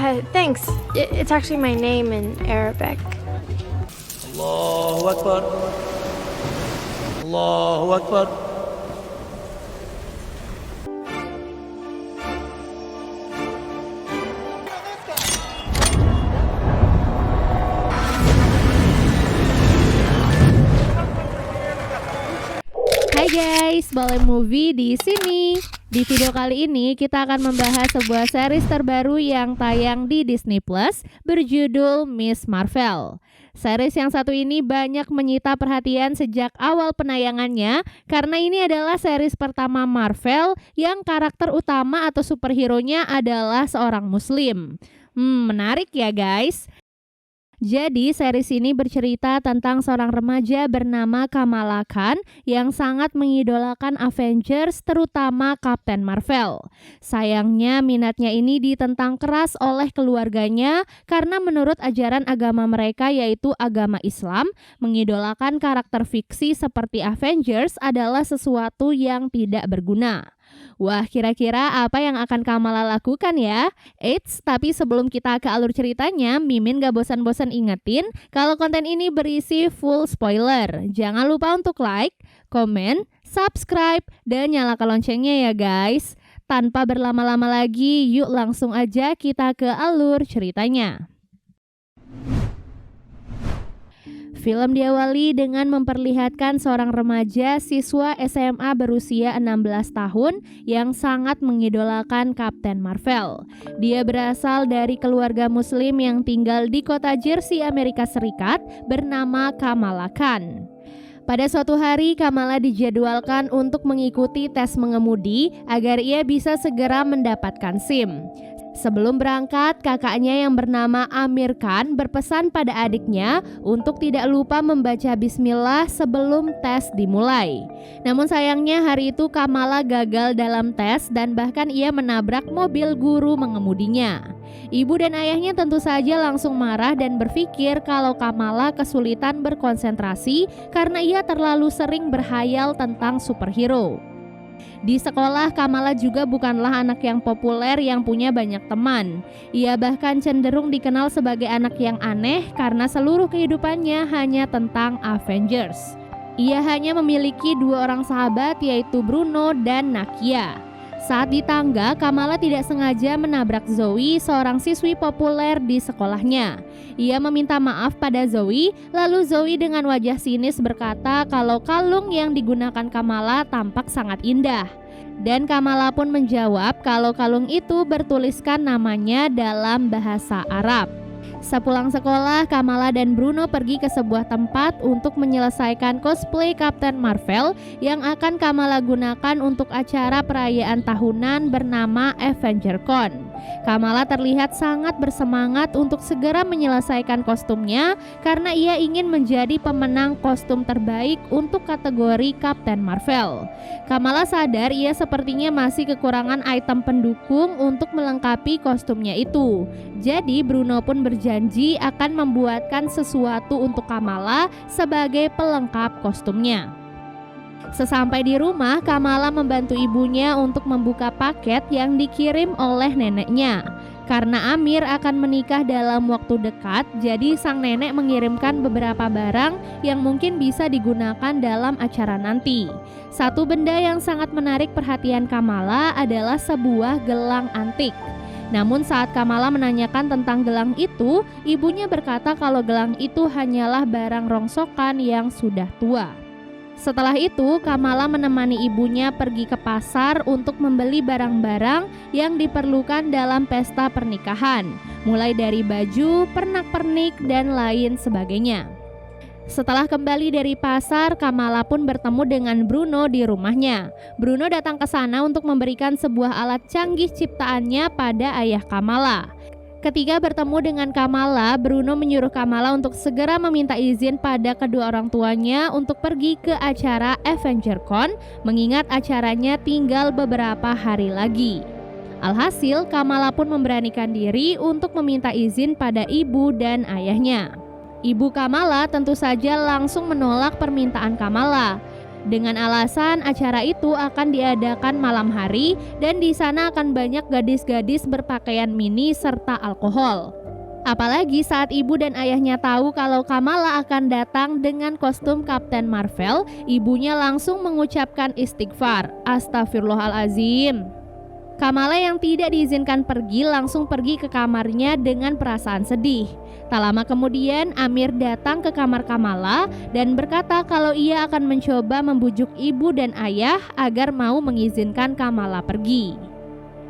Thanks. It's actually my name in Arabic. Allahu Akbar. Allahu Akbar. Hai guys, Boleh Movie di sini. Di video kali ini kita akan membahas sebuah series terbaru yang tayang di Disney Plus berjudul Miss Marvel. Series yang satu ini banyak menyita perhatian sejak awal penayangannya karena ini adalah series pertama Marvel yang karakter utama atau superhero-nya adalah seorang muslim. Menarik ya guys. Jadi series ini bercerita tentang seorang remaja bernama Kamala Khan yang sangat mengidolakan Avengers, terutama Captain Marvel. Sayangnya minatnya ini ditentang keras oleh keluarganya karena menurut ajaran agama mereka yaitu agama Islam, mengidolakan karakter fiksi seperti Avengers adalah sesuatu yang tidak berguna. Wah, kira-kira apa yang akan Kamala lakukan ya? Eits, tapi sebelum kita ke alur ceritanya, Mimin gak bosan-bosan ingetin kalau konten ini berisi full spoiler. Jangan lupa untuk like, komen, subscribe, dan nyalakan loncengnya ya guys. Tanpa berlama-lama lagi, yuk langsung aja kita ke alur ceritanya. Film diawali dengan memperlihatkan seorang remaja siswa SMA berusia 16 tahun yang sangat mengidolakan Captain Marvel. Dia berasal dari keluarga muslim yang tinggal di kota Jersey, Amerika Serikat bernama Kamala Khan. Pada suatu hari, Kamala dijadwalkan untuk mengikuti tes mengemudi agar ia bisa segera mendapatkan SIM. Sebelum berangkat, kakaknya yang bernama Amir Khan berpesan pada adiknya untuk tidak lupa membaca bismillah sebelum tes dimulai. Namun sayangnya hari itu Kamala gagal dalam tes dan bahkan ia menabrak mobil guru mengemudinya. Ibu dan ayahnya tentu saja langsung marah dan berpikir kalau Kamala kesulitan berkonsentrasi karena ia terlalu sering berhayal tentang superhero. Di sekolah, Kamala juga bukanlah anak yang populer yang punya banyak teman. Ia bahkan cenderung dikenal sebagai anak yang aneh karena seluruh kehidupannya hanya tentang Avengers. Ia hanya memiliki 2 orang sahabat yaitu Bruno dan Nakia. Saat di tangga, Kamala tidak sengaja menabrak Zoe, seorang siswi populer di sekolahnya. Ia meminta maaf pada Zoe, lalu Zoe dengan wajah sinis berkata kalau kalung yang digunakan Kamala tampak sangat indah. Dan Kamala pun menjawab kalau kalung itu bertuliskan namanya dalam bahasa Arab. Sepulang sekolah, Kamala dan Bruno pergi ke sebuah tempat untuk menyelesaikan cosplay Captain Marvel yang akan Kamala gunakan untuk acara perayaan tahunan bernama AvengerCon. Kamala terlihat sangat bersemangat untuk segera menyelesaikan kostumnya karena ia ingin menjadi pemenang kostum terbaik untuk kategori Captain Marvel. Kamala sadar ia sepertinya masih kekurangan item pendukung untuk melengkapi kostumnya itu. Jadi Bruno pun berjanji akan membuatkan sesuatu untuk Kamala sebagai pelengkap kostumnya. Sesampai di rumah, Kamala membantu ibunya untuk membuka paket yang dikirim oleh neneknya. Karena Amir akan menikah dalam waktu dekat, jadi sang nenek mengirimkan beberapa barang yang mungkin bisa digunakan dalam acara nanti. Satu benda yang sangat menarik perhatian Kamala adalah sebuah gelang antik. Namun saat Kamala menanyakan tentang gelang itu, ibunya berkata kalau gelang itu hanyalah barang rongsokan yang sudah tua. Setelah itu, Kamala menemani ibunya pergi ke pasar untuk membeli barang-barang yang diperlukan dalam pesta pernikahan, mulai dari baju, pernak-pernik, dan lain sebagainya. Setelah kembali dari pasar, Kamala pun bertemu dengan Bruno di rumahnya. Bruno datang ke sana untuk memberikan sebuah alat canggih ciptaannya pada ayah Kamala. Ketika bertemu dengan Kamala, Bruno menyuruh Kamala untuk segera meminta izin pada kedua orang tuanya untuk pergi ke acara AvengerCon, mengingat acaranya tinggal beberapa hari lagi. Alhasil, Kamala pun memberanikan diri untuk meminta izin pada ibu dan ayahnya. Ibu Kamala tentu saja langsung menolak permintaan Kamala. Dengan alasan acara itu akan diadakan malam hari dan di sana akan banyak gadis-gadis berpakaian mini serta alkohol. Apalagi saat ibu dan ayahnya tahu kalau Kamala akan datang dengan kostum Kapten Marvel, ibunya langsung mengucapkan istighfar, astagfirullahalazim. Kamala yang tidak diizinkan pergi langsung pergi ke kamarnya dengan perasaan sedih. Tak lama kemudian Amir datang ke kamar Kamala dan berkata kalau ia akan mencoba membujuk ibu dan ayah agar mau mengizinkan Kamala pergi.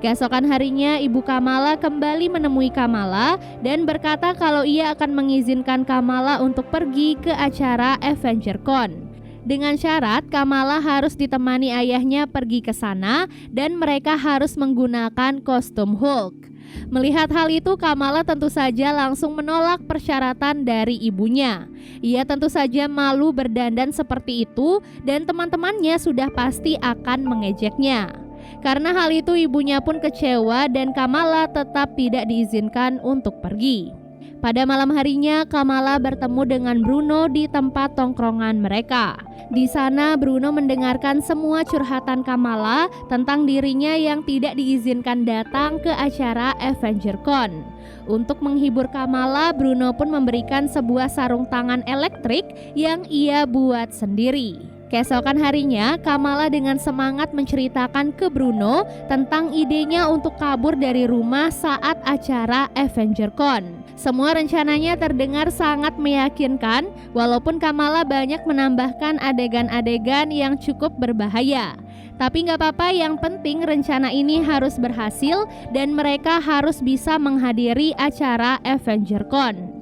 Keesokan harinya ibu Kamala kembali menemui Kamala dan berkata kalau ia akan mengizinkan Kamala untuk pergi ke acara AvengerCon. Dengan syarat Kamala harus ditemani ayahnya pergi ke sana dan mereka harus menggunakan kostum Hulk. Melihat hal itu Kamala tentu saja langsung menolak persyaratan dari ibunya. Ia tentu saja malu berdandan seperti itu dan teman-temannya sudah pasti akan mengejeknya. Karena hal itu ibunya pun kecewa dan Kamala tetap tidak diizinkan untuk pergi. Pada malam harinya Kamala bertemu dengan Bruno di tempat tongkrongan mereka. Di sana Bruno mendengarkan semua curhatan Kamala tentang dirinya yang tidak diizinkan datang ke acara AvengerCon. Untuk menghibur Kamala, Bruno pun memberikan sebuah sarung tangan elektrik yang ia buat sendiri. Keesokan harinya, Kamala dengan semangat menceritakan ke Bruno tentang idenya untuk kabur dari rumah saat acara AvengerCon. Semua rencananya terdengar sangat meyakinkan, walaupun Kamala banyak menambahkan adegan-adegan yang cukup berbahaya. Tapi nggak apa-apa, yang penting rencana ini harus berhasil dan mereka harus bisa menghadiri acara AvengerCon.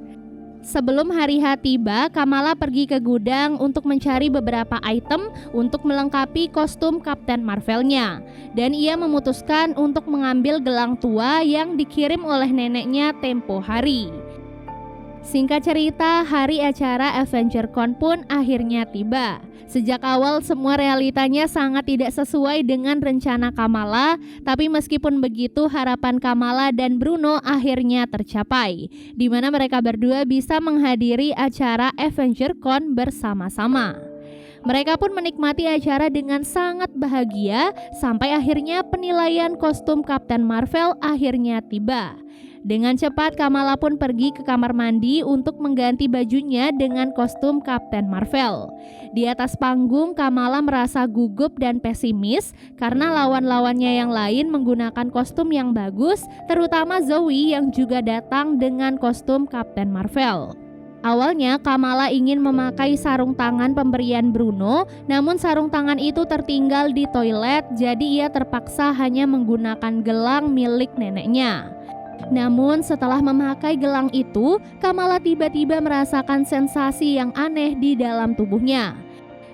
Sebelum hari H tiba, Kamala pergi ke gudang untuk mencari beberapa item untuk melengkapi kostum Kapten Marvelnya. Dan ia memutuskan untuk mengambil gelang tua yang dikirim oleh neneknya tempo hari. Singkat cerita, hari acara AvengerCon pun akhirnya tiba. Sejak awal semua realitanya sangat tidak sesuai dengan rencana Kamala, tapi meskipun begitu harapan Kamala dan Bruno akhirnya tercapai, di mana mereka berdua bisa menghadiri acara AvengerCon bersama-sama. Mereka pun menikmati acara dengan sangat bahagia sampai akhirnya penilaian kostum Kapten Marvel akhirnya tiba. Dengan cepat Kamala pun pergi ke kamar mandi untuk mengganti bajunya dengan kostum Kapten Marvel. Di atas panggung Kamala merasa gugup dan pesimis karena lawan-lawannya yang lain menggunakan kostum yang bagus, terutama Zoe yang juga datang dengan kostum Kapten Marvel. Awalnya Kamala ingin memakai sarung tangan pemberian Bruno, namun sarung tangan itu tertinggal di toilet, jadi ia terpaksa hanya menggunakan gelang milik neneknya. Namun setelah memakai gelang itu, Kamala tiba-tiba merasakan sensasi yang aneh di dalam tubuhnya.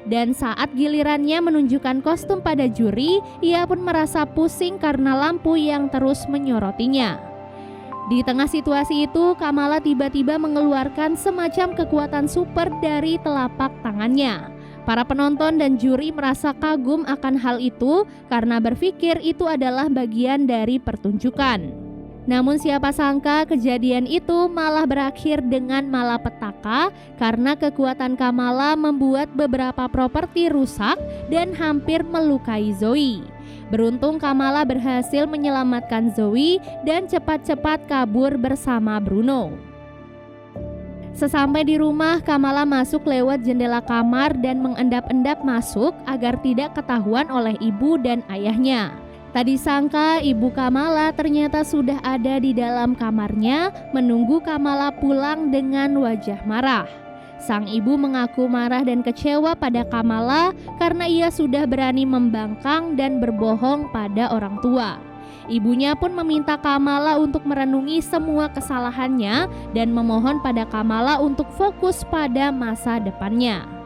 Dan saat gilirannya menunjukkan kostum pada juri, ia pun merasa pusing karena lampu yang terus menyorotinya. Di tengah situasi itu, Kamala tiba-tiba mengeluarkan semacam kekuatan super dari telapak tangannya. Para penonton dan juri merasa kagum akan hal itu karena berpikir itu adalah bagian dari pertunjukan. Namun siapa sangka kejadian itu malah berakhir dengan malapetaka karena kekuatan Kamala membuat beberapa properti rusak dan hampir melukai Zoe. Beruntung Kamala berhasil menyelamatkan Zoe dan cepat-cepat kabur bersama Bruno. Sesampai di rumah, Kamala masuk lewat jendela kamar dan mengendap-endap masuk agar tidak ketahuan oleh ibu dan ayahnya. Tak disangka ibu Kamala ternyata sudah ada di dalam kamarnya menunggu Kamala pulang dengan wajah marah. Sang ibu mengaku marah dan kecewa pada Kamala karena ia sudah berani membangkang dan berbohong pada orang tua. Ibunya pun meminta Kamala untuk merenungi semua kesalahannya dan memohon pada Kamala untuk fokus pada masa depannya.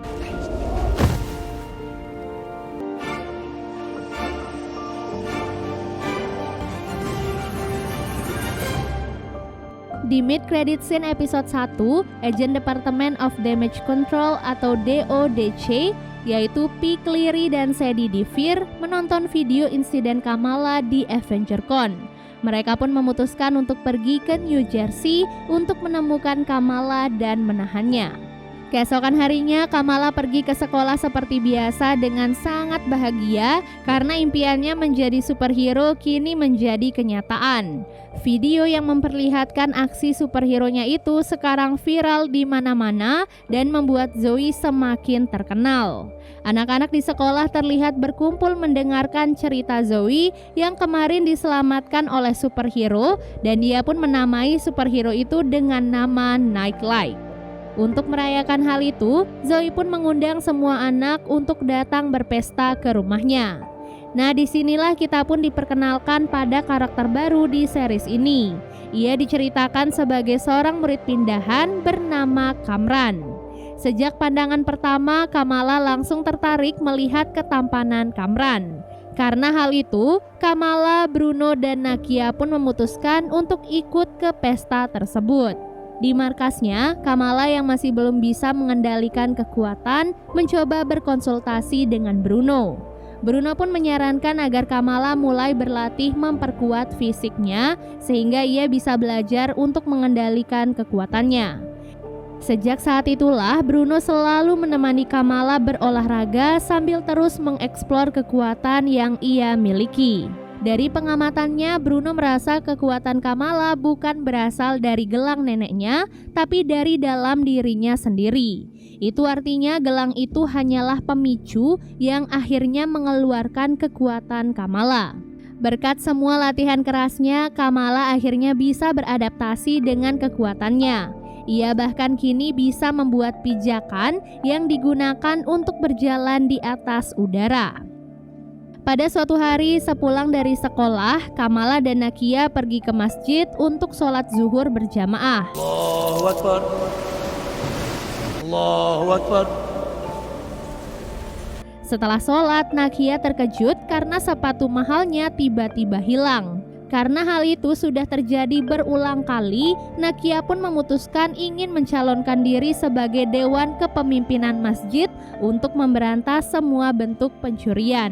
Di mid-credit scene episode 1, Agent Department of Damage Control atau DODC, yaitu P. Cleary dan Sadie DeVere menonton video insiden Kamala di AvengerCon. Mereka pun memutuskan untuk pergi ke New Jersey untuk menemukan Kamala dan menahannya. Keesokan harinya, Kamala pergi ke sekolah seperti biasa dengan sangat bahagia karena impiannya menjadi superhero kini menjadi kenyataan. Video yang memperlihatkan aksi superhero-nya itu sekarang viral di mana-mana dan membuat Zoe semakin terkenal. Anak-anak di sekolah terlihat berkumpul mendengarkan cerita Zoe yang kemarin diselamatkan oleh superhero dan dia pun menamai superhero itu dengan nama Nightlight. Untuk merayakan hal itu, Zoe pun mengundang semua anak untuk datang berpesta ke rumahnya. Nah, disinilah kita pun diperkenalkan pada karakter baru di series ini. Ia diceritakan sebagai seorang murid pindahan bernama Kamran. Sejak pandangan pertama, Kamala langsung tertarik melihat ketampanan Kamran. Karena hal itu, Kamala, Bruno, dan Nakia pun memutuskan untuk ikut ke pesta tersebut. Di markasnya, Kamala yang masih belum bisa mengendalikan kekuatan mencoba berkonsultasi dengan Bruno. Bruno pun menyarankan agar Kamala mulai berlatih memperkuat fisiknya sehingga ia bisa belajar untuk mengendalikan kekuatannya. Sejak saat itulah Bruno selalu menemani Kamala berolahraga sambil terus mengeksplor kekuatan yang ia miliki. Dari pengamatannya, Bruno merasa kekuatan Kamala bukan berasal dari gelang neneknya, tapi dari dalam dirinya sendiri. Itu artinya gelang itu hanyalah pemicu yang akhirnya mengeluarkan kekuatan Kamala. Berkat semua latihan kerasnya, Kamala akhirnya bisa beradaptasi dengan kekuatannya. Ia bahkan kini bisa membuat pijakan yang digunakan untuk berjalan di atas udara. Pada suatu hari sepulang dari sekolah, Kamala dan Nakia pergi ke masjid untuk sholat zuhur berjamaah. Allahu Akbar. Allahu Akbar. Setelah sholat, Nakia terkejut karena sepatu mahalnya tiba-tiba hilang. Karena hal itu sudah terjadi berulang kali, Nakia pun memutuskan ingin mencalonkan diri sebagai dewan kepemimpinan masjid untuk memberantas semua bentuk pencurian.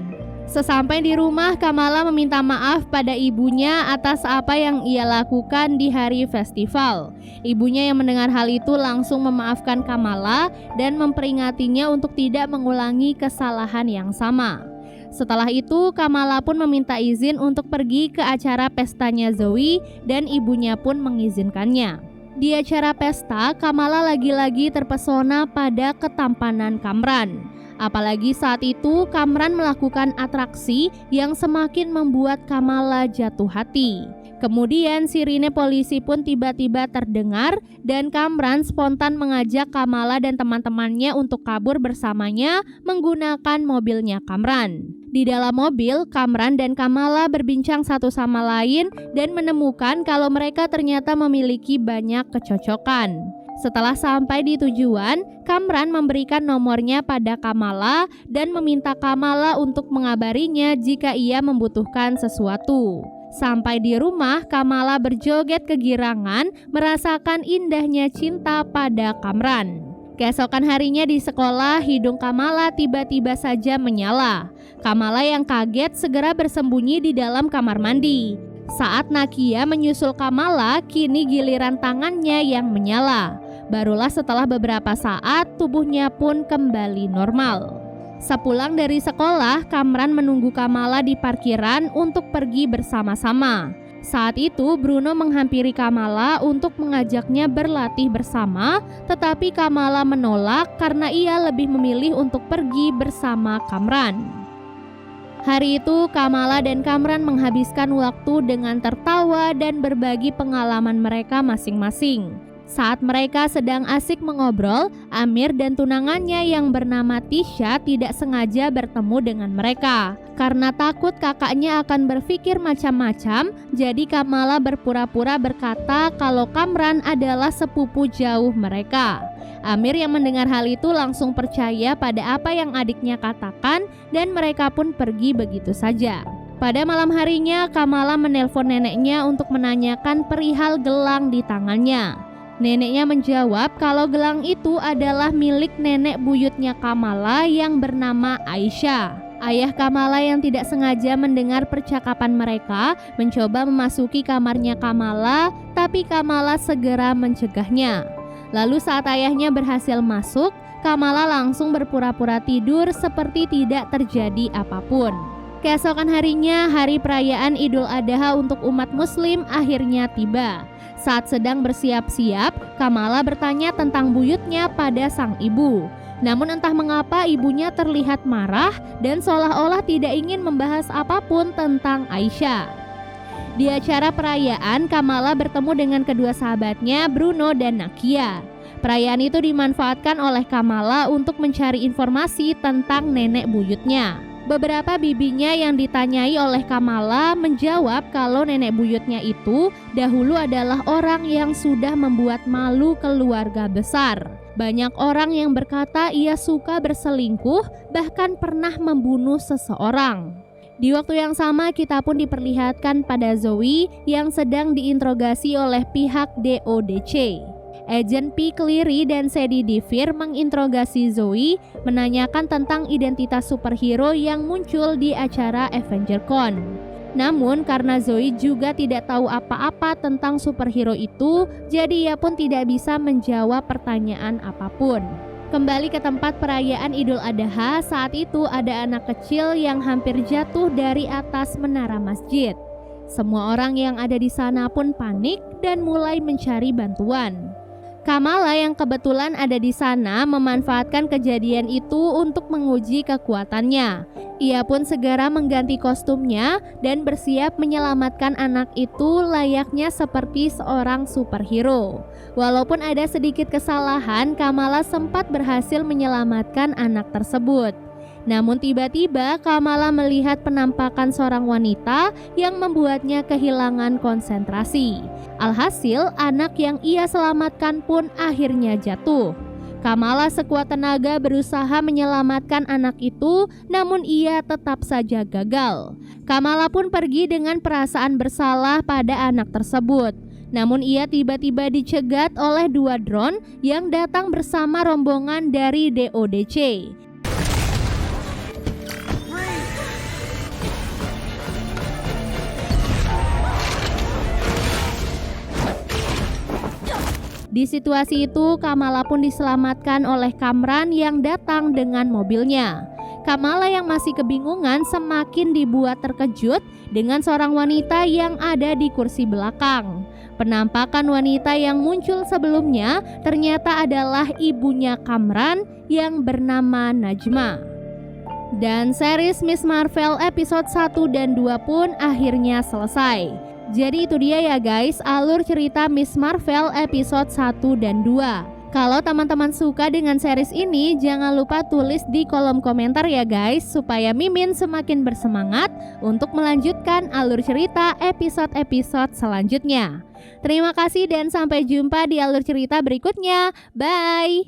Sesampai di rumah, Kamala meminta maaf pada ibunya atas apa yang ia lakukan di hari festival. Ibunya yang mendengar hal itu langsung memaafkan Kamala dan memperingatinya untuk tidak mengulangi kesalahan yang sama. Setelah itu, Kamala pun meminta izin untuk pergi ke acara pestanya Zoe dan ibunya pun mengizinkannya. Di acara pesta, Kamala lagi-lagi terpesona pada ketampanan Kamran. Apalagi saat itu Kamran melakukan atraksi yang semakin membuat Kamala jatuh hati. Kemudian sirine polisi pun tiba-tiba terdengar dan Kamran spontan mengajak Kamala dan teman-temannya untuk kabur bersamanya menggunakan mobilnya Kamran. Di dalam mobil, Kamran dan Kamala berbincang satu sama lain dan menemukan kalau mereka ternyata memiliki banyak kecocokan. Setelah sampai di tujuan, Kamran memberikan nomornya pada Kamala dan meminta Kamala untuk mengabarinya jika ia membutuhkan sesuatu. Sampai di rumah, Kamala berjoget kegirangan merasakan indahnya cinta pada Kamran. Keesokan harinya di sekolah, hidung Kamala tiba-tiba saja menyala. Kamala yang kaget segera bersembunyi di dalam kamar mandi. Saat Nakia menyusul Kamala, kini giliran tangannya yang menyala. Barulah setelah beberapa saat tubuhnya pun kembali normal. Sepulang dari sekolah, Kamran menunggu Kamala di parkiran untuk pergi bersama-sama. Saat itu Bruno menghampiri Kamala untuk mengajaknya berlatih bersama, tetapi Kamala menolak karena ia lebih memilih untuk pergi bersama Kamran. Hari itu Kamala dan Kamran menghabiskan waktu dengan tertawa dan berbagi pengalaman mereka masing-masing. Saat mereka sedang asik mengobrol, Amir dan tunangannya yang bernama Tisha tidak sengaja bertemu dengan mereka. Karena takut kakaknya akan berpikir macam-macam, jadi Kamala berpura-pura berkata kalau Kamran adalah sepupu jauh mereka. Amir yang mendengar hal itu langsung percaya pada apa yang adiknya katakan dan mereka pun pergi begitu saja. Pada malam harinya, Kamala menelpon neneknya untuk menanyakan perihal gelang di tangannya. Neneknya menjawab kalau gelang itu adalah milik nenek buyutnya Kamala yang bernama Aisyah. Ayah Kamala yang tidak sengaja mendengar percakapan mereka mencoba memasuki kamarnya Kamala, tapi Kamala segera mencegahnya. Lalu saat ayahnya berhasil masuk, Kamala langsung berpura-pura tidur seperti tidak terjadi apapun. Keesokan harinya, hari perayaan Idul Adha untuk umat Muslim akhirnya tiba. Saat sedang bersiap-siap, Kamala bertanya tentang buyutnya pada sang ibu. Namun entah mengapa ibunya terlihat marah dan seolah-olah tidak ingin membahas apapun tentang Aisyah. Di acara perayaan, Kamala bertemu dengan kedua sahabatnya, Bruno dan Nakia. Perayaan itu dimanfaatkan oleh Kamala untuk mencari informasi tentang nenek buyutnya. Beberapa bibinya yang ditanyai oleh Kamala menjawab kalau nenek buyutnya itu dahulu adalah orang yang sudah membuat malu keluarga besar. Banyak orang yang berkata ia suka berselingkuh, bahkan pernah membunuh seseorang. Di waktu yang sama, kita pun diperlihatkan pada Zoe yang sedang diinterogasi oleh pihak DODC. Agen P. Cleary dan Sadie Devere menginterogasi Zoe, menanyakan tentang identitas superhero yang muncul di acara AvengerCon. Namun karena Zoe juga tidak tahu apa-apa tentang superhero itu, jadi ia pun tidak bisa menjawab pertanyaan apapun. Kembali ke tempat perayaan Idul Adha, saat itu ada anak kecil yang hampir jatuh dari atas menara masjid. Semua orang yang ada di sana pun panik dan mulai mencari bantuan. Kamala yang kebetulan ada di sana memanfaatkan kejadian itu untuk menguji kekuatannya. Ia pun segera mengganti kostumnya dan bersiap menyelamatkan anak itu layaknya seperti seorang superhero. Walaupun ada sedikit kesalahan, Kamala sempat berhasil menyelamatkan anak tersebut. Namun tiba-tiba Kamala melihat penampakan seorang wanita yang membuatnya kehilangan konsentrasi. Alhasil, anak yang ia selamatkan pun akhirnya jatuh. Kamala sekuat tenaga berusaha menyelamatkan anak itu, namun ia tetap saja gagal. Kamala pun pergi dengan perasaan bersalah pada anak tersebut. Namun ia tiba-tiba dicegat oleh dua drone yang datang bersama rombongan dari DODC. Di situasi itu, Kamala pun diselamatkan oleh Kamran yang datang dengan mobilnya. Kamala yang masih kebingungan semakin dibuat terkejut dengan seorang wanita yang ada di kursi belakang. Penampakan wanita yang muncul sebelumnya ternyata adalah ibunya Kamran yang bernama Najma. Dan series Miss Marvel episode 1 dan 2 pun akhirnya selesai. Jadi itu dia ya guys, alur cerita Miss Marvel episode 1 dan 2. Kalau teman-teman suka dengan series ini, jangan lupa tulis di kolom komentar ya guys, supaya Mimin semakin bersemangat untuk melanjutkan alur cerita episode-episode selanjutnya. Terima kasih dan sampai jumpa di alur cerita berikutnya. Bye!